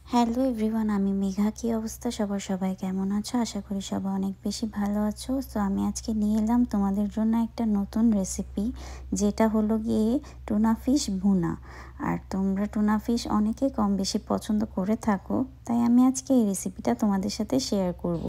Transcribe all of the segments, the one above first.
Hello everyone, আমি মেঘা। কী অবস্থা সবাই কেমন আছো? আশা করি সবাই অনেক বেশি ভালো আছো। সো আমি আজকে নিয়ে এলাম তোমাদের জন্য একটা নতুন রেসিপি, যেটা হলো গিয়ে টুনা ফিশ ভুনা। আর তোমরা টুনা ফিশ অনেকেই কম বেশি পছন্দ করে থাকো, তাই আমি আজকে এই রেসিপিটা তোমাদের সাথে শেয়ার করব।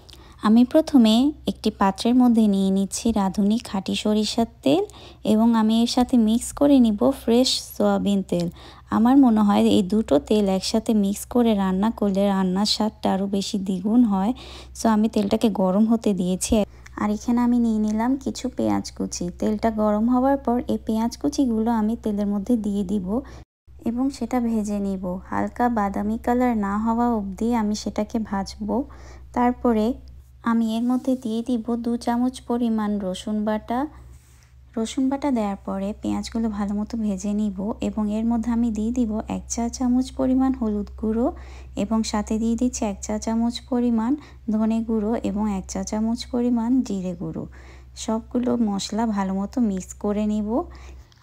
আমি প্রথমে একটি পাত্রের মধ্যে নিয়ে নিচ্ছি রাঁধুনি খাঁটি সরিষার তেল, এবং আমি এর সাথে মিক্স করে নিব ফ্রেশ সয়াবিন তেল। আমার মনে হয় এই দুটো তেল একসাথে মিক্স করে রান্না করলে রান্নার স্বাদটা আরও বেশি দ্বিগুণ হয়। সো আমি তেলটাকে গরম হতে দিয়েছি। আর এখানে আমি নিয়ে নিলাম কিছু পেঁয়াজ কুচি। তেলটা গরম হওয়ার পর এই পেঁয়াজ কুচিগুলো আমি তেলের মধ্যে দিয়ে দিব এবং সেটা ভেজে নিব। হালকা বাদামি কালার না হওয়া অবধি আমি সেটাকে ভাজবো। তারপরে আমি এর মধ্যে দিয়ে দিব 2 চামচ পরিমাণ রসুন বাটা। রসুন বাটা দেওয়ার পরে পেঁয়াজগুলো ভালো মতো ভেজে নিব এবং এর মধ্যে আমি দিয়ে দিব 1 চা চামচ পরিমাণ হলুদ গুঁড়ো, এবং সাথে দিয়ে দিচ্ছি 1 চা চামচ পরিমাণ ধনে গুঁড়ো এবং 1 চা চামচ পরিমাণ জিরে গুঁড়ো। সবগুলো মশলা ভালো মতো মিক্স করে নিব।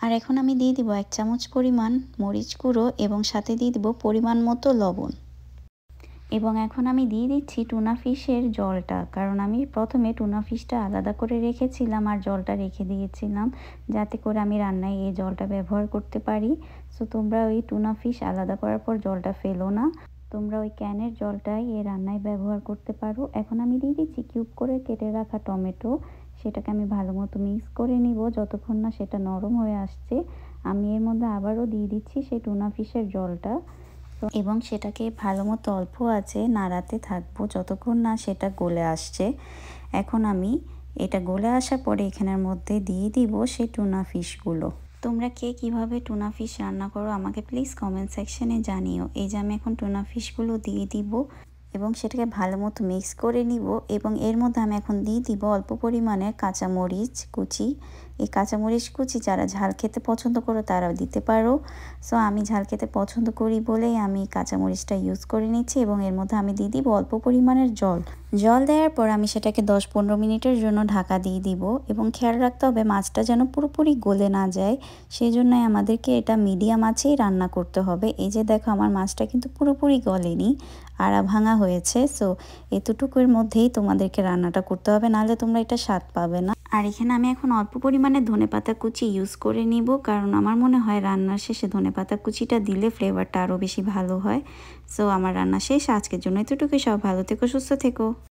আর এখন আমি দিয়ে দিব 1 চামচ পরিমাণ মরিচ গুঁড়ো এবং সাথে দিয়ে দিব পরিমাণ মতো লবণ। এবং এখন আমি দিয়ে দিচ্ছি টুনা ফিশের জলটা, কারণ আমি প্রথমে টুনা ফিশটা আলাদা করে রেখেছিলাম আর জলটা রেখে দিয়েছিলাম, যাতে করে আমি রান্নায় এই জলটা ব্যবহার করতে পারি। সো তোমরা ওই টুনা ফিশ আলাদা করার পর জলটা ফেলো না, তোমরা ওই ক্যানের জলটাই এই রান্নায় ব্যবহার করতে পারো। এখন আমি দিয়ে দিচ্ছি কিউব করে কেটে রাখা টমেটো। সেটাকে আমি ভালো মতো মিক্স করে নিব যতক্ষণ না সেটা নরম হয়ে আসছে। আমি এর মধ্যে আবারও দিয়ে দিচ্ছি সেই টুনা ফিশের জলটা, এবং সেটাকে ভালো মতো অল্প আঁচে নাড়াতে থাকবো যতক্ষণ না সেটা গলে আসছে। এখন আমি এটা গলে আসার পরে এখানের মধ্যে দিয়ে দিব সেই টুনা ফিশগুলো। তোমরা কে কীভাবে টুনা ফিশ রান্না করো আমাকে প্লিজ কমেন্ট সেকশনে জানিও। এই যে আমি এখন টুনা ফিশগুলো দিয়ে দিব এবং সেটাকে ভালো মতো মিক্স করে নিব। এবং এর মধ্যে আমি এখন দিয়ে দিব অল্প পরিমাণে কাঁচামরিচ কুচি। এই কাঁচামরিচ কুচি যারা ঝাল খেতে পছন্দ করো তারাও দিতে পারো। সো আমি ঝাল খেতে পছন্দ করি বলেই আমি কাঁচামরিচটা ইউজ করে নিচ্ছি। এবং এর মধ্যে আমি দিয়ে দিব অল্প পরিমাণের জল দেওয়ার পর আমি সেটাকে 10-15 মিনিটের জন্য ঢাকা দিয়ে দিব। এবং খেয়াল রাখতে হবে মাছটা যেন পুরোপুরি গলে না যায়, সেই জন্যই আমাদেরকে এটা মিডিয়াম আঁচেই রান্না করতে হবে। এই যে দেখো আমার মাছটা কিন্তু পুরোপুরি গলেনি, আড়া ভাঙা হয়েছে। সো এতটুকুর মধ্যেই তোমাদেরকে রান্নাটা করতে হবে, নাহলে তোমরা এটা স্বাদ পাবে না। আর এখানে আমি এখন অল্প পরিমাণে ধনেপাতা কুচি ইউজ করে নিব, কারণ আমার মনে হয় রান্নার শেষে ধনেপাতা কুচিটা দিলে ফ্লেভারটা আরও বেশি ভালো হয়। সো আমার রান্না শেষ, আজকের জন্য এতটুকুই। সব ভালো থেকো, সুস্থ থেকো।